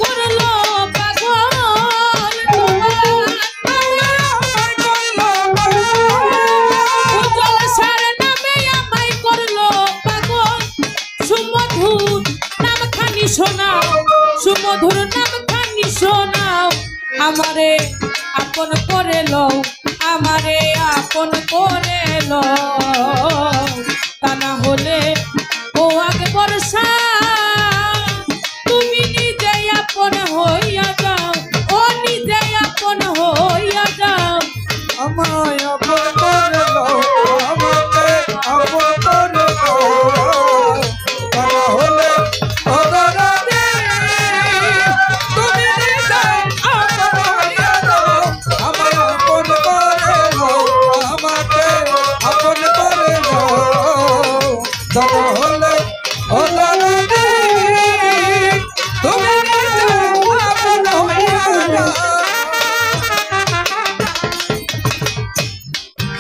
করলো পাগল উজ্জ্বল সার নামে আমায় করলো পাগল সুমধুর নাম খানি শোনাও সুমধুর নাম খানি শোনাও আমারে আপন করে লও আমারে আপন করে লও তা না হলে ও আগে বর্ষা তুমি নিজে আপন হইয়া যাও ও নিজে আপন হইয়া যাও আমায় আপন করে লও আমাকে আপন করে লও তা না হলে ও দরদে তুমি নিজে আপন হইয়া যাও আমায় আপন করে লও আমাকে আপন করে লও তা না হলে ও দরদে তুমি নিজে আপন হইয়া যাও।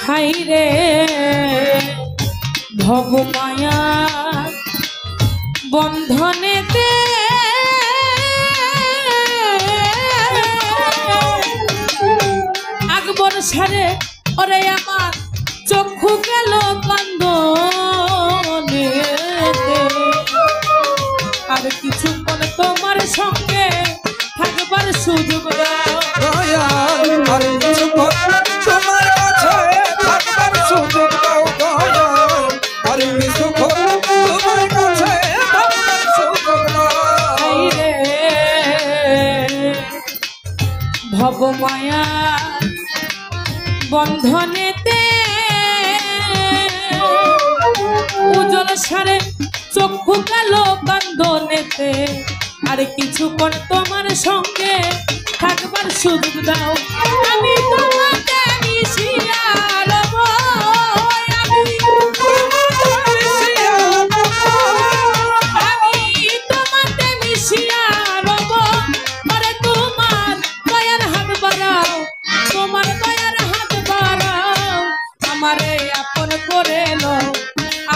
হাই রে ভবমায়া বন্ধনেতে আকবর সারে ওরে আমার চক্ষু গেল কান্দনেতে আর কিছুক্ষণ তোমার সঙ্গে থাকবার সুযোগ দাও দয়াল আর কিছুক্ষণ তোমার কাছে থাকবার সুযোগ দাও দয়াল আর কিছুক্ষণ তোমার কাছে থাকবার সুযোগ দাও। এই রে ভবমায়া বন্ধনেতে উজ্জ্বল সারে চক্ষু গেল কান্দনেতে আর কিছুক্ষণ তোমার সঙ্গে থাকবার সুযোগ দাও আমি তোমাকে মিশিয়া রব আমি তোমাকে মিশিয়া রব আরে তোমার দয়ার হাত বাড়াও তোমার দয়ার হাত বাড়াও আমারে আপন করে লও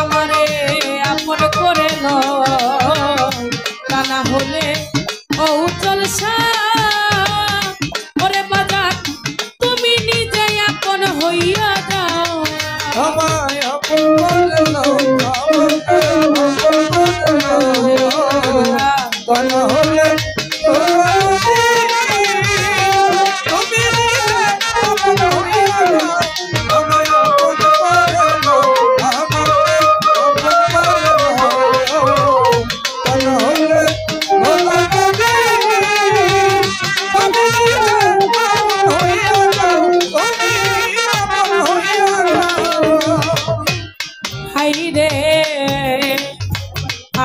আমারে আপন করে লও তা না হলে ও উজ্জ্বল ওরে বাজার তুমি নিজে আপন হইয়া যাও আমায় আপন করে লও আমাকে আপন করে লও তা না হলে তুমি নিজে আপন হইয়া যাও আমায় আপন করে লও আমাকে আপন করে লও তা না হলে হাই রে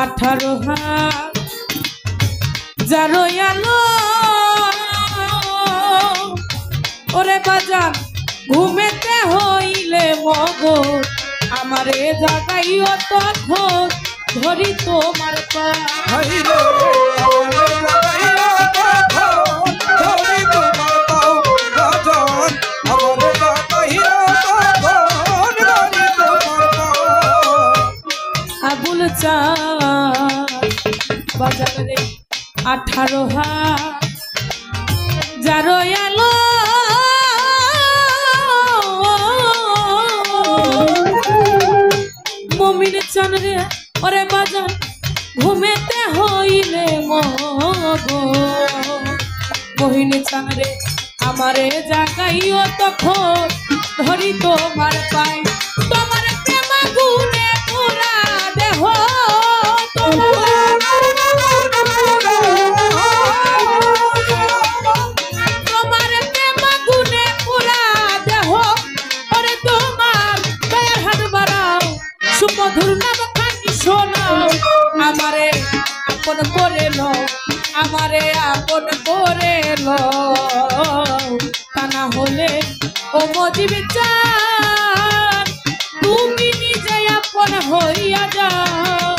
18 হাত যারো আলো ওরে বাজান ঘুমেতে হইলে মগজ আমারে জাগাইও তখন ধরি তোমার পা হাই রে আমারে জাগাইও তখন ধরি তোমার পাও রাজন আমারে জাগাইও তখন ধরি তোমার পাও আবুল চাঁদ বাজার রে 18 হাত যারো আলো মমিন চান রে ওরে বাজান ঘুমেতে হইলে মহিন চান রে আমারে জাগাইও তখন ধরি তোমার পাই তোমার প্রেম গুনে পুরা দেহ তোমার প্রেম গুনে পুরা দেহ ওরে তোমার দয়ার হাত বাড়াও সুমধুর নাম খানি শোনাও আমারে আপন করে লও আমারে আপন করে লও তা না হলে ও মজিব চান তুমি নিজে আপন হইয়া যাও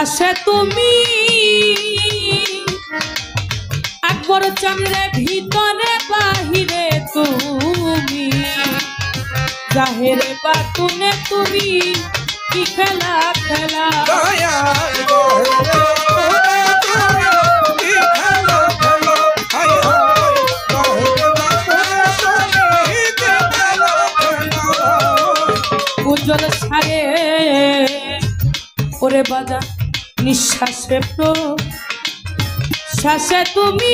শ্বাসে তুমি আকবর চন্দ্রে ভিতরে বাহিরে তুমি জাহেরে বাতুনে তুমি কি খেলা খেলা উজ্জ্বল সারে ওরে বাজা নিঃশ্বাসে শ্বাসে তুমি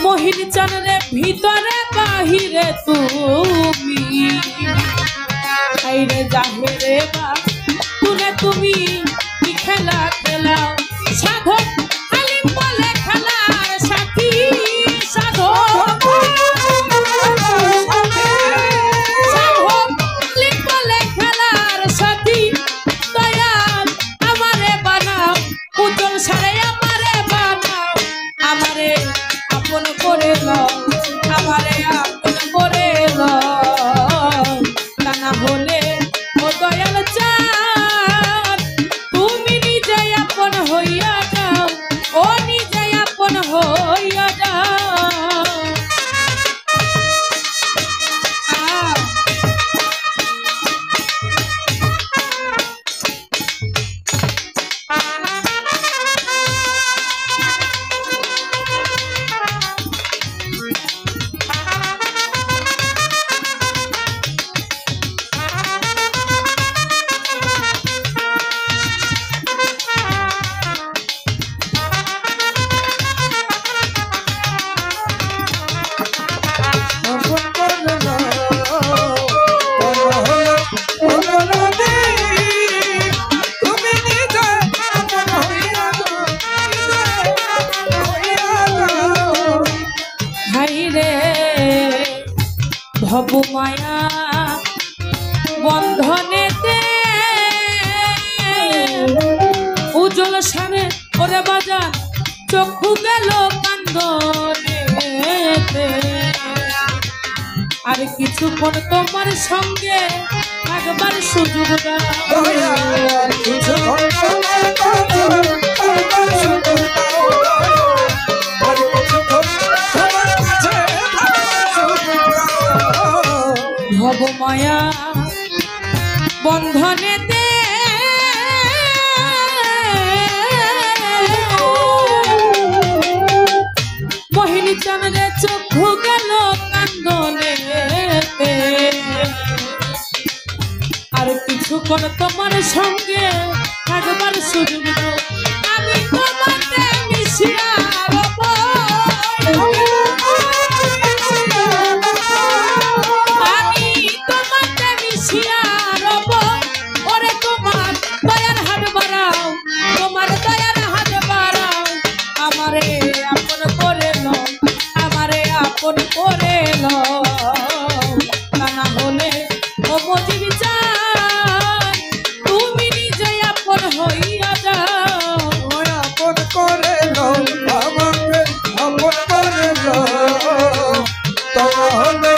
মোহিনী চন্দ্রে ভিতরে বাহিরে তুমি আইরে জাহেরে বা তুলে তুমি কি খেলা খেলা সাধক আলিম বলে খেলার সাথী সাধক আলিম বলে খেলার সাথী দয়াল আমারে বানাও উজ্জ্বল সারে আমারে বানাও আমারে আপন করে লও আমারে আপন করে লও তা না হলে ও দয়াল চাঁদ তুমি নিজে আপন হইয়া যাও ও নিজে আপন হইয়া যাও ভব মায়া বন্ধনেতে উজ্জ্বল সারে ওরে বাজান চক্ষু গেল কান্দনেতে আর কিছুক্ষণ তোমার সঙ্গে থাকবার সুযোগ দাও ভব মায়া বন্ধনেতে মোহিনী চন্দ্রে চক্ষু গেল কান্দনেতে আর কিছুক্ষণ তোমার সঙ্গে থাকবার সুযোগ দাও আমি তোমাকে মিশিয়া রব করে লো তা না হলে ও মজিব চান তুমি নিজে আপন হইয়া যাও আপন করে লো আমাকে আপন করে লো তাহলে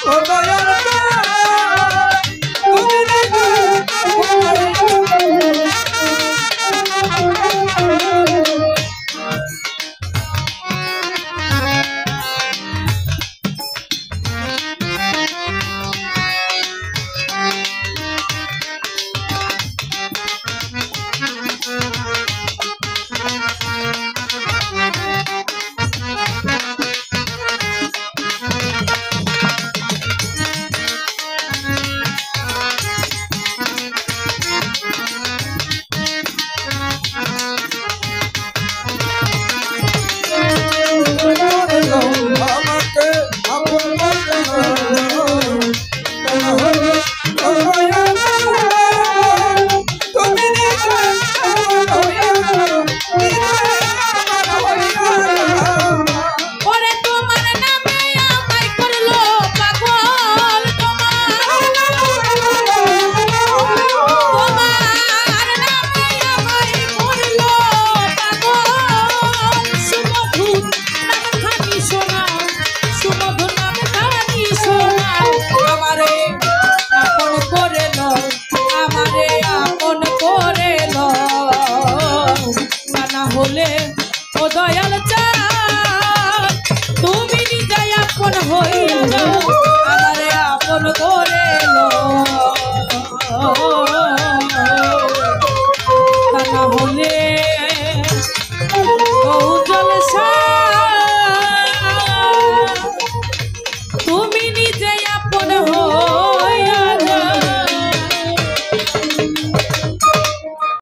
ও দয়াল বলে ও দয়াল চাঁদ তুমি নিজে আপন হইয়া যাও আমারে আপন করে লো